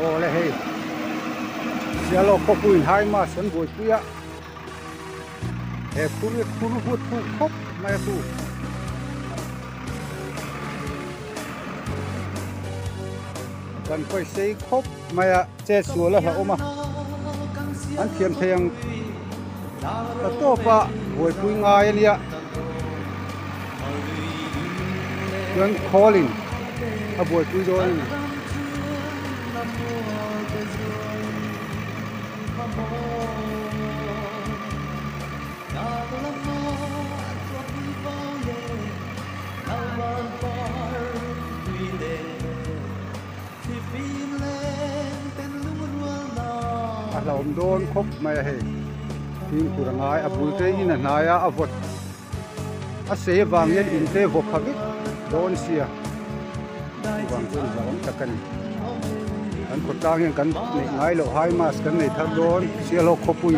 ô lệ hey giờ lo khóc bùi hai mà sân bùi kia he kuru hút thu khóc mai thu cần phải xây khóc mai chết xuống là hậu mà anh thiền thiền là to pa bùi bùi ngay lia John Colin a bùi bùi rồi là ông đôn khóc mày hệ phim của ngài à bùi tây in nài à vật à xe vàng yên in tê vật khắc đôn xia vàng chân vàng chắc cái anh có trang hiện cần ngài lộ hai mas cần này thằng đôn xia lộ khóc bùi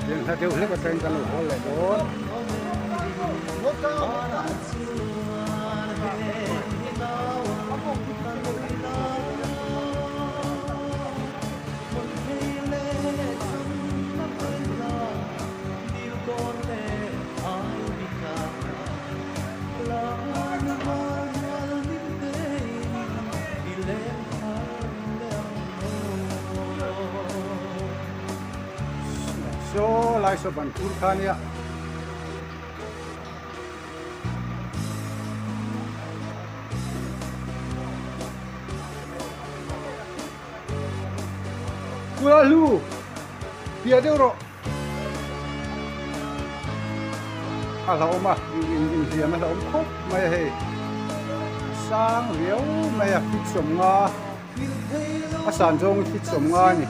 tiếng theo hết cái tên cái lỗ lại đó so lai so ban tur khania kula lu pia deuro ala oma in pia ma om khop mai he sang riau mai a fit som nga a san jong fit som nga ni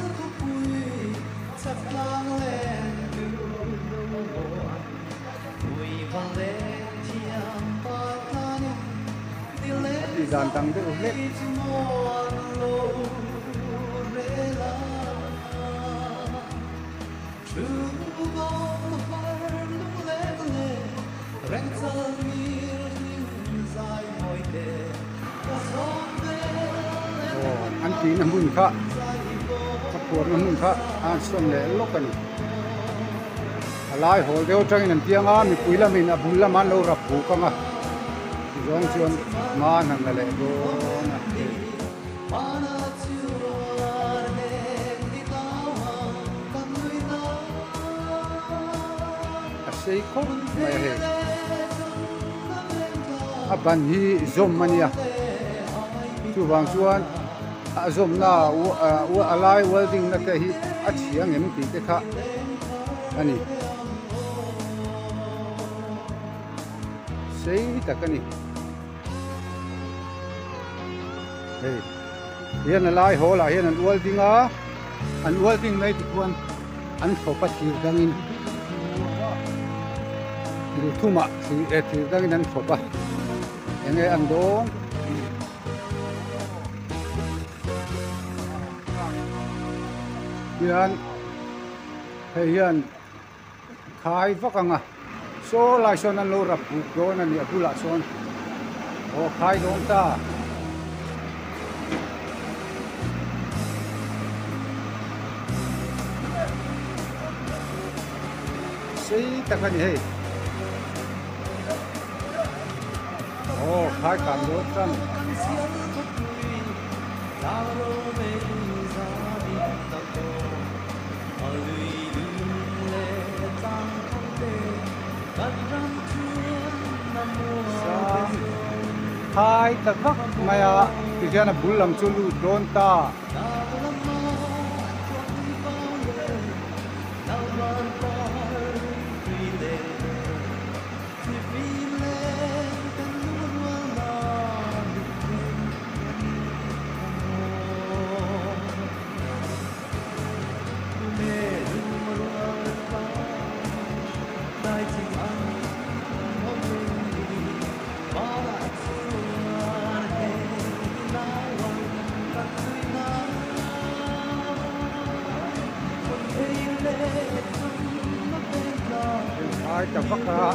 dan tang de uhle anh tí là mùn khá các cuốn là mùn khá anh xuân lễ lúc này lại hồi đeo tranh nằm tiếng á mình quý là mình à bùi là man lâu rập phú con à giống chuyện mà hàng là lệ đồ xây khóc mày hệ à bạn hi zoom mania chú vàng chuan à zoom na u alai welding na cái hi à chiang em tí cái khác anh xây tất cái này hiện là hồ là hiện anh welding này thì quan anh phải bắt chiều đang in điều thu mà thì đang in anh phải bắt anh ấy anh đó hiện khai vắc ang so lai son an lo rap do na ni apula son o khai dong ta sei ta kan he o ô khai cảm đốt chân hai tak vak maya tiana bulam chulu don ta hai tak vak ka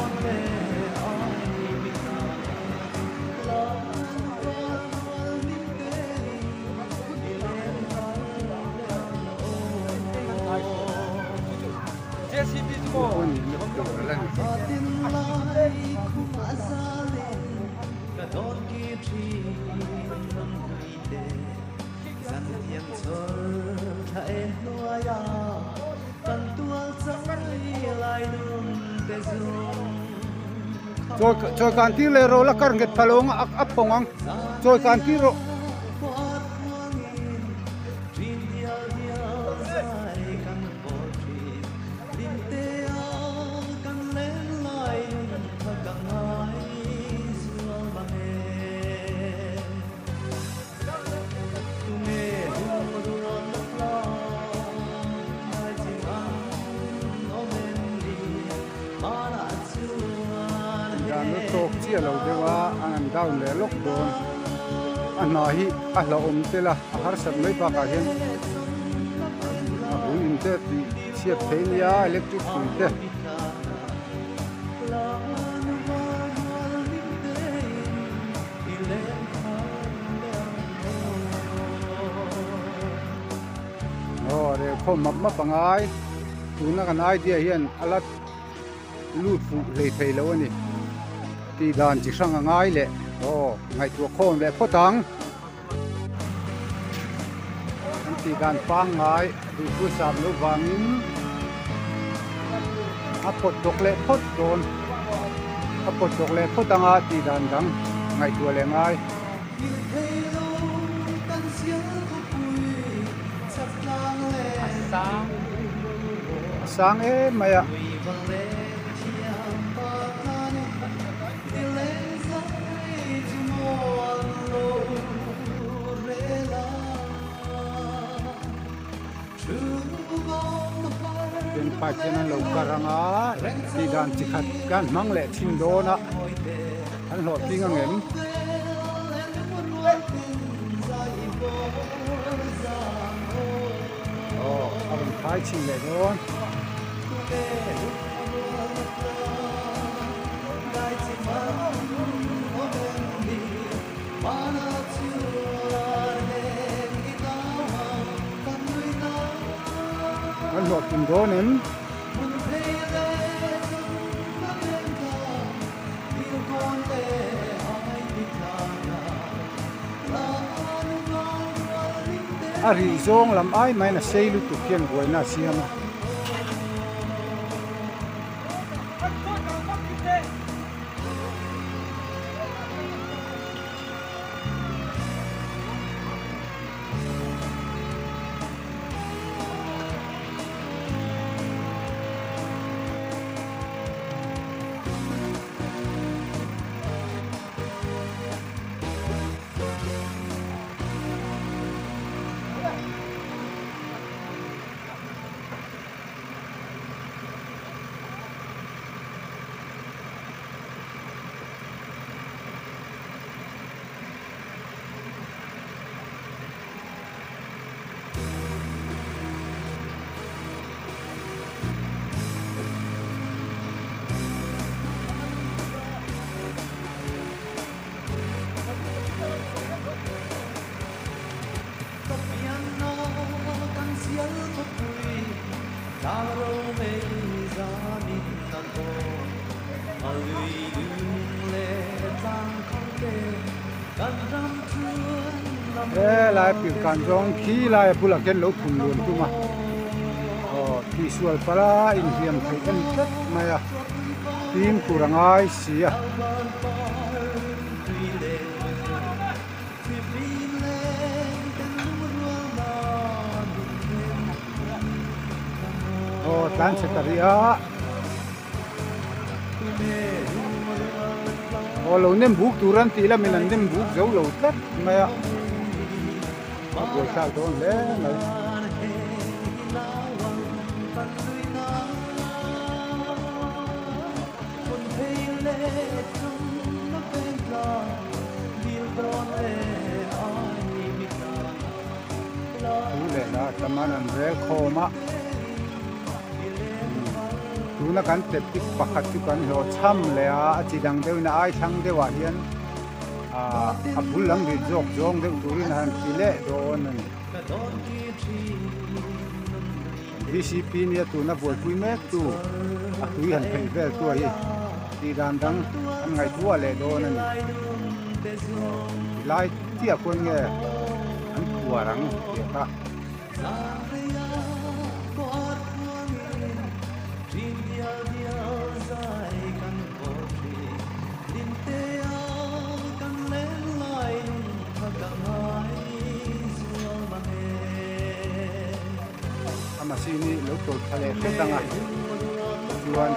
Ôi, nó bắt đầu lên. Rồi can ti le ro la kar nget phalong ap pongang rồi can ti ro chia lâu dewa anh down le lok don anh nói hi anh là te la har sat mai pa ka hen bul in te chia phelia electric te rồi khom map pangai tuna kan idea hian alat lut fu le thei lo ani ti dan chi sang ngai le ngai tu khom le photang ti dan pang ngai du ku sam lo wangin a pot dok le phot don a pot dok le photanga ti dan dang ngai tu le ngai sang e mayaเป็นปัจจัยนั้นเรากำลังที่การจิขัดการมั่งแหละทิ้งโดนนะท่านหลอดทิ้งเงินเอาเป็นท้ายชิงเลยโดนมันหลอดทิ้งโดนนั้นari zong lam ai mai na seilu tu kian goi na siama lại bị cản rong khi lại bù lạc gen lâu thùng luôn tu mà visual para in hiam thấy en tất mày team kurang ai sia tan setaria lâu nem buk turan ti la mình nem buk dấu lâu tất mày buổi sao đó lẽ này là teman Andrel Khoma tu na kan tep tik pakhat tu kan ho cham le a chidang deu na ai thang dewa hian a bulang ri jok jong deu turin han chile don an VCP nia tu na bol pui mek tu a tui han phei vel tu hi ti dan dang an ngai tu le don an lai tia kon nge an puarang ti ka sini lokal kale ketanga tuan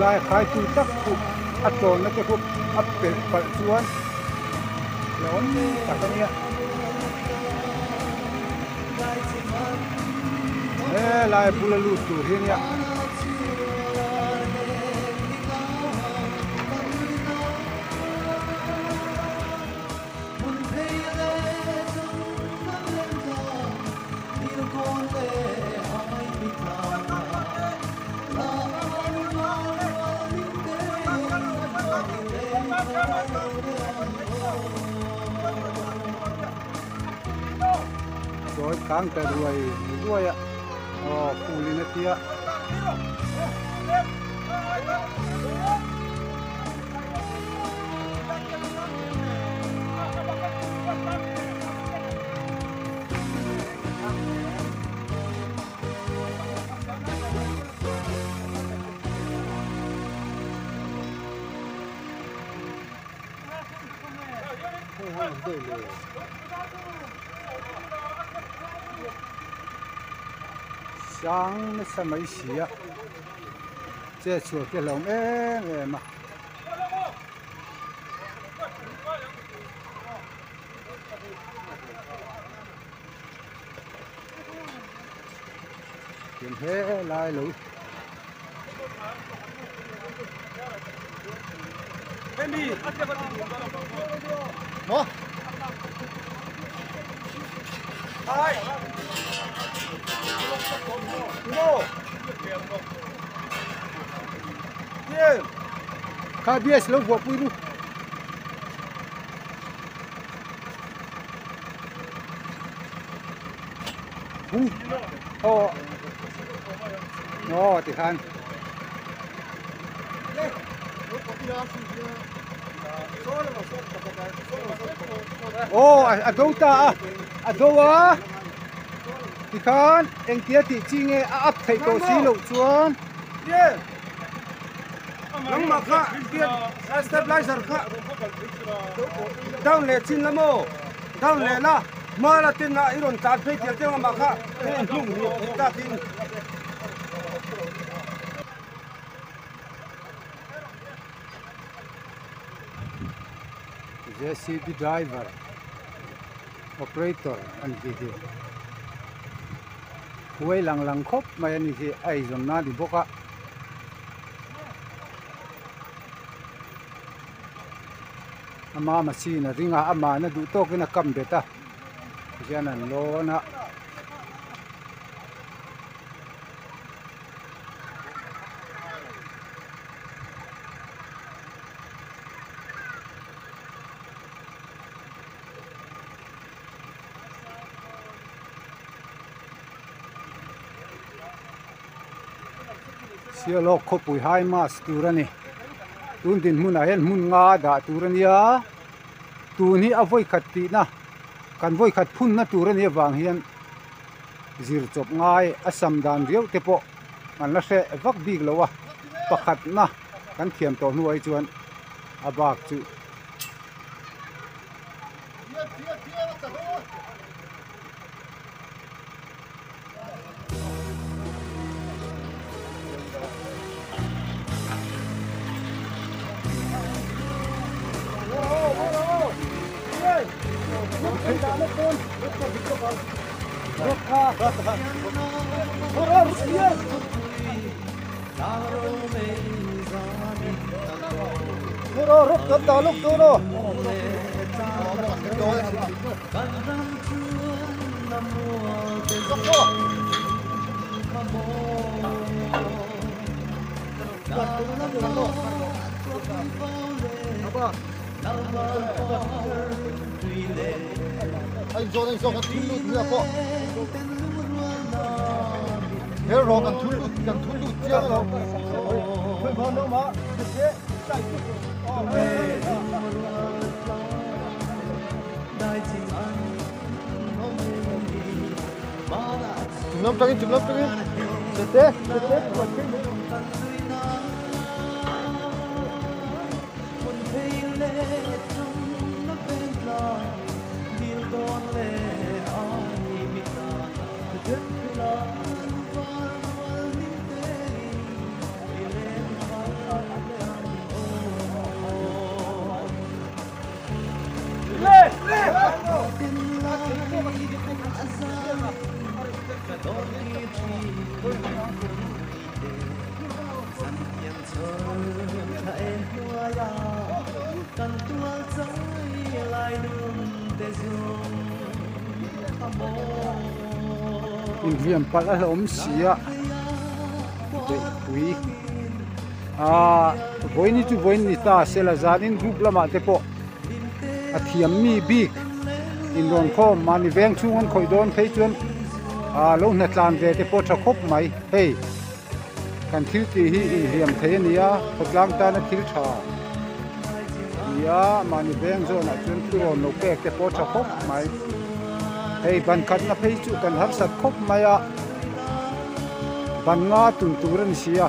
lai khai tu tak ku aton na ke ku appel pal chuan lon takania lai bulalu tu hinia rồi căng cái ruồi ạ phụ lên kia sáng nó sẽ mấy xí á che chuột cái lồng em mà kiếm thế lại lũ đó hai KBS lo buat pun ô nó thì khan ô à đâu ta à đâu à thì khan anh kia thì chi nghe áp thầy tổ xí lộ chuan nang makha kia stabilizer kha down le chin lamo down le la mala tin na iron tar phei tir te makha en hlung ni ta tin JCB driver operator anh chị thì quay lang khóc mà anh thì ai dùng na đi bốc á ama machine ringa ama na du to kina kam beta janan lo na sia lo khopui hai mas turani tun din mun ahen mun nga da turania tuni avoi khatti na kan voi khat phun na turani wang hian zir chop ngai asam dan riau te po man la se vak big lowa pakhat na kan thiam to nuai chuan abak chu anh cho cái thun lụt nữa po nếu rồi cần thun lụt chưa đâu thôi thôi đâu mà thế chạy chừng năm trăng thế in viam pal a hlom sia de pui voini chu voini ta sela zan in group lama te po a thiam mi big in don khom mani veng chungon khoi don phei chuan lo na tlan ve te po tha khop mai hey kan thil ti hi in hiam thei ania khotlang ta na thil tha ya mani veng zo na chuan turo no pek te po tha khop mai hey ban khat na phei chu kan har sat khop mai a ban nga tun turan sia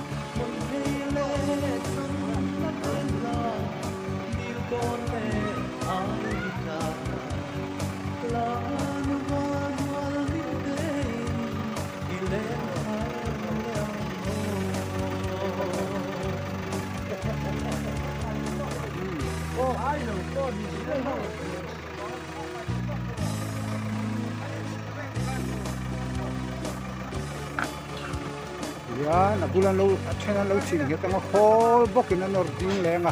ya na bulan lo chena lo ching he tanga khol bokin na nor ding lenga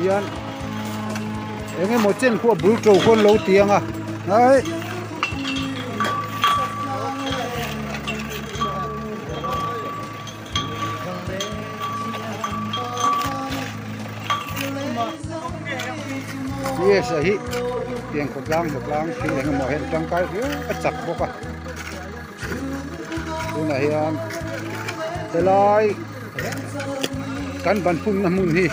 yan enge mo chen khu bul tro khon lo tianga ai yes hi tiang ko lang thing leng mo hen tang kai a chak boka tuna hian telai kan ban phun na mun hi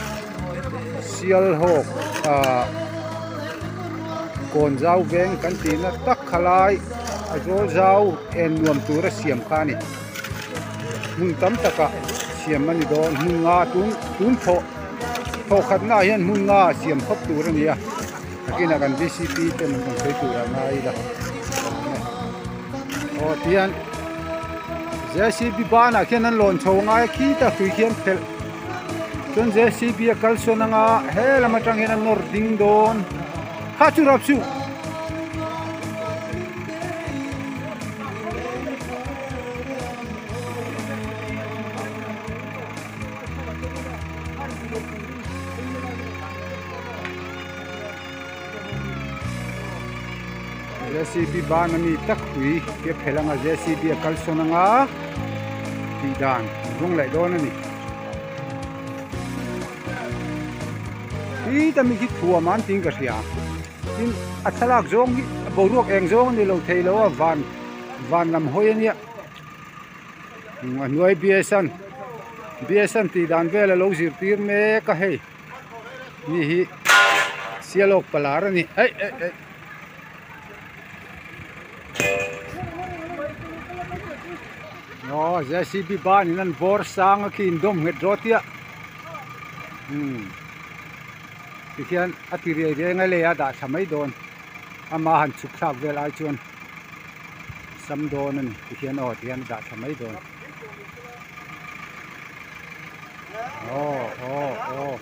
sial hok kon zau veng kan tina tak khalai a zo zau en nuam tura siam khani mun tam taka siam mani don mun nga tun tho khat na hian mun nga siam khop tur ania akina kan VCP te mun kan sei tur nga ila o tian JCB bana kenan lon chho nga ki ta tui khian phel chon JCB kal sona nga hela matang hian nor ding don kha chu rap chu JCB ban ani tak hui ke phelanga JCB kal sona nga ti dan rung lai don ani ti ta mi ki thua man ting ka ria tin athalak zong boruak eng zong ni lo thei lo van lam hoi ania nuai BSN ti dan vela lo zir tir me ka hei ni hi sialok palar ani ai no JCB ban nan bor sang ki dom het rotia tikian atiri re ngale ya da samai don ama han chuk thak vel ai chuan sam don an tikian o tian da samai don oh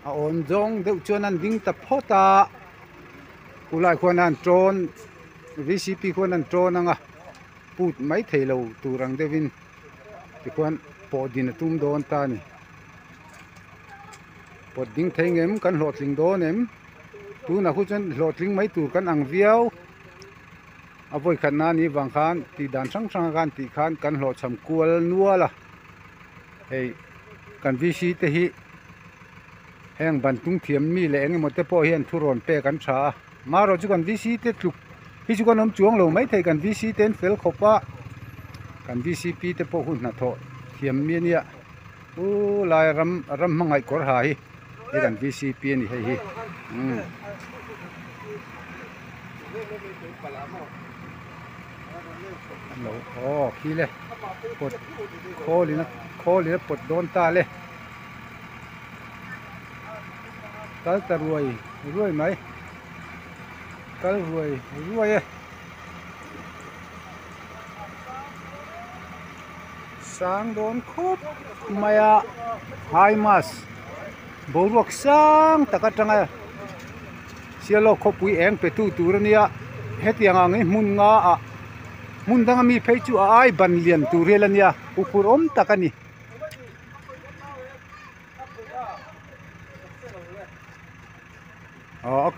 a on jong deuh chuan an ding ta phota ulai khon an tron VCP khon an tron anga put mai theilo turang devin ti khon podin tum don ta ni poding thengem kan hlotling don em tu na khu chen hlotling mai tur kan ang viau avoi khan na ni wang khan ti dan sang kan ti khan kan hlot cham kual nuala hei kan VC te hi heng ban tung thiam mi le eng mo te po hian thuron pe kan tha maro chu kan VC te tluk hi chu kan om chuang lo mai thei kan VC ten fel khopa kan VCP te po hun na tho thiam mi nia u lai ram mangai kor ha hi kan VCP ni hei hi lo khi le pot kholi na pot don ta le kal ta ruai mai kal ruai sang don khop maya hai mas boruak sang takatanga sialo khopui eng pe tu turania hetianga ngai mun nga a mun danga mi pheichu ai ban lian turelania upur om takani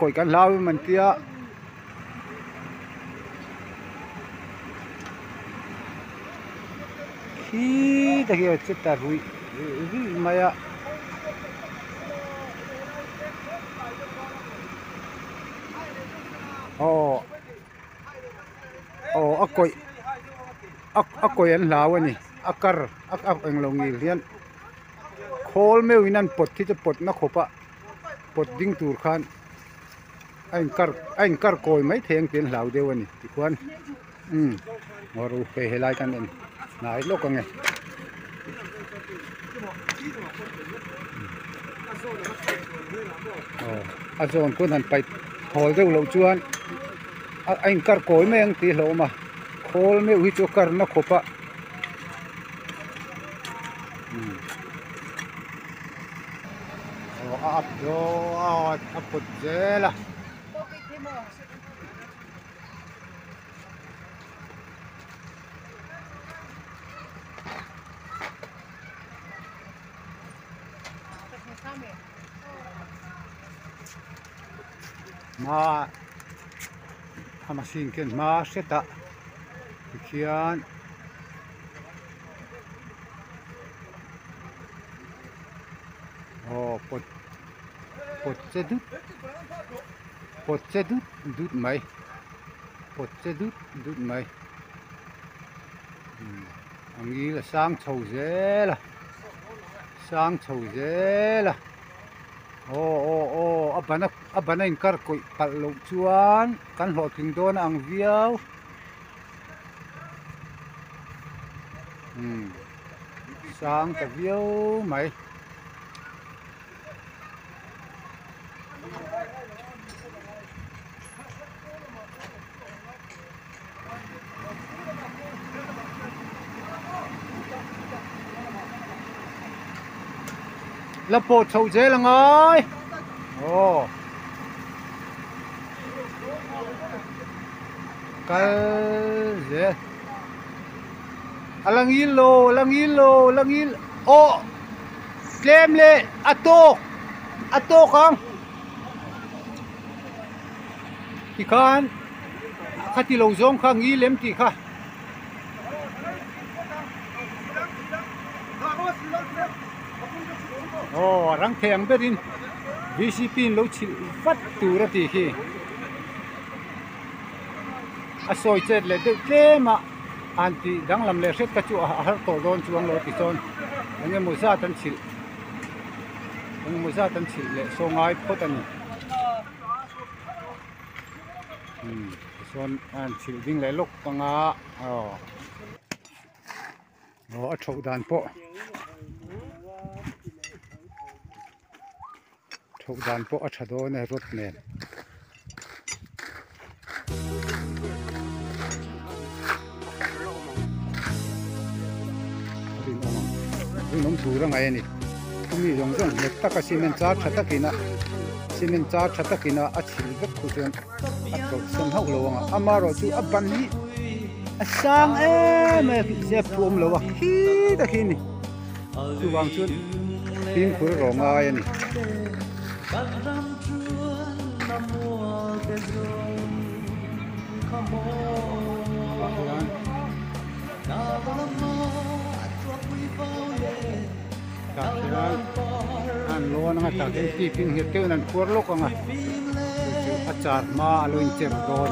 koi kan lau man tia khi ta hi cheta rui maya akoi an lau ani akar eng longi lian khol meu inan pot thi te pot na khopa pot ding tur khan anh kar koi mấy theng tiền lau deu ani ti kwan ngoru pe helai kan en nai lo kan nge azon ko nan pai thol deu lo chuan anh kar koi meng ti lo ma khol me ui chu kar na khopa ap do apot jela มาทำมาสิ่งเกินมาเสร็จอะเขียนโอ้ปดจะดุดไหมปดจะดุดไหมอันนี้ละสร้างเฉาเจละสร้างเฉาเจละโอ้อับบันอินการกุยปัลลุจวนกันหลอดถึงโดนอังเวียวสร้างตะเวียวไหมแล้วปวดเฉาเจละไงโอ้กัลเจลังยิโลโอ้เคลมเลยอัตโตขังที่ขันข้าที่เราจงขังยี่เล่มที่ข้าโอ้รังแทงเบดินวิสิปินเราชิลฟัดตูระตีขี้อาศัยเจ็ดเลยเด็กเล่มาอันที่ดังลำเล็กเสร็จก็จู่อาหารโตโดนช่วงโลติโซนอันนี้มุซาตันชิลเลยส่งง่ายพอตันโซนอันชิลดิ้งเลยลูกกังอาโอ้ชกดันโปทุกด้านพวกอัชโดในรถเมล์ดินน้ำถูระไงนี่คุณมียงจงเล็กตะกับซีเมนต์จ้าชัดตะกินะอัดชิลเวกขุดเองอัดตัวเส้นหักโลงอ่ะอามาโรจูอับบันนี่สังเมื่อเจ็บปวดโลวะฮีตะกินี่ดูวางชุดทีมขุดโรงงานนี่อันโลนังจากที่พิงเฮติวนั่นควรลูกอ่ะอาจารย์มาลุยเจ็บโดน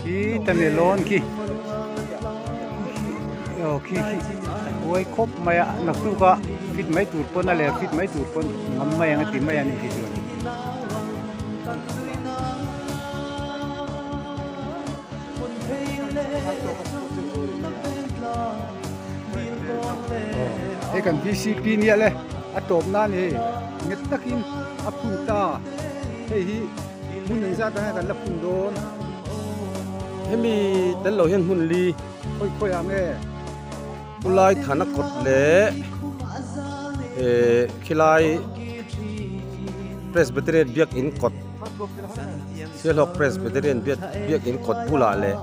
ขี้แต่เมลอนขี้ขี้โอ้ยครบไม่อะนักสู้ก็ฟิตไม่ตูดปนอะไรฟิตไม่ตูดปนมันไม่ยังติดไม่ยังนี่ขี้ส่วนไอ้กันที่ซีพีเนี่ยเลยอะตบนั่นเองเงตตะกินอะพุ่งตาเฮ้ยมุ่งหนึ่งซาตั้งกันละพุ่งโดนให้มีแต่เราเห็นหุ่นลีค่อยๆอ่ะแม่บุไลฐานกดเละคิไลเพรสเบเตเรียนเบียกอินกดเสียหลอกเพรสเบเตเรียนเบียกอินกดบุลาเละ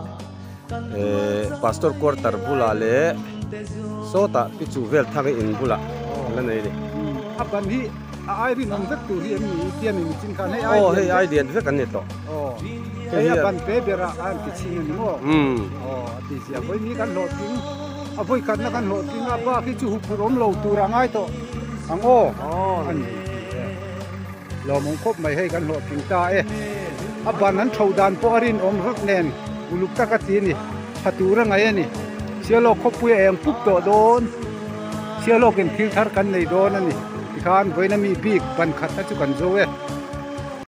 พาสตอร์คอร์ตาร์บุลาเละโซตาพิจูเวลทางอินบุลานั่นเองอับบันที่ไอ้ที่น้องสักตัวที่มีเทียนมีจินกันให้ไอ้เดียนสักกันเนี่ยต่อไอ้บันเปเบระอันที่ชิงนี่โอ้ที่เสียไว้นี้กันโหลดทิ้งเอาไว้กันนะกันโหลดทิ้งอ่ะบ้าที่จูบร้มโหลดตัวง่ายต่ออังโอ้อันนี้เรามองคบไม่ให้กันโหลดทิ้งตาอับบันนั้นชาวดานพอรินอมรักแนนอุลุกตะกัตีนี่ถ้าตัวไงนี่เชื่อโลกคบปุยเองปุ๊บโดนเชื่อโลกเป็นคิวทาร์กันในโดนนั่นนี่ที่ข้านไว้นั่นมีบีกบันขัดจุกันโจ้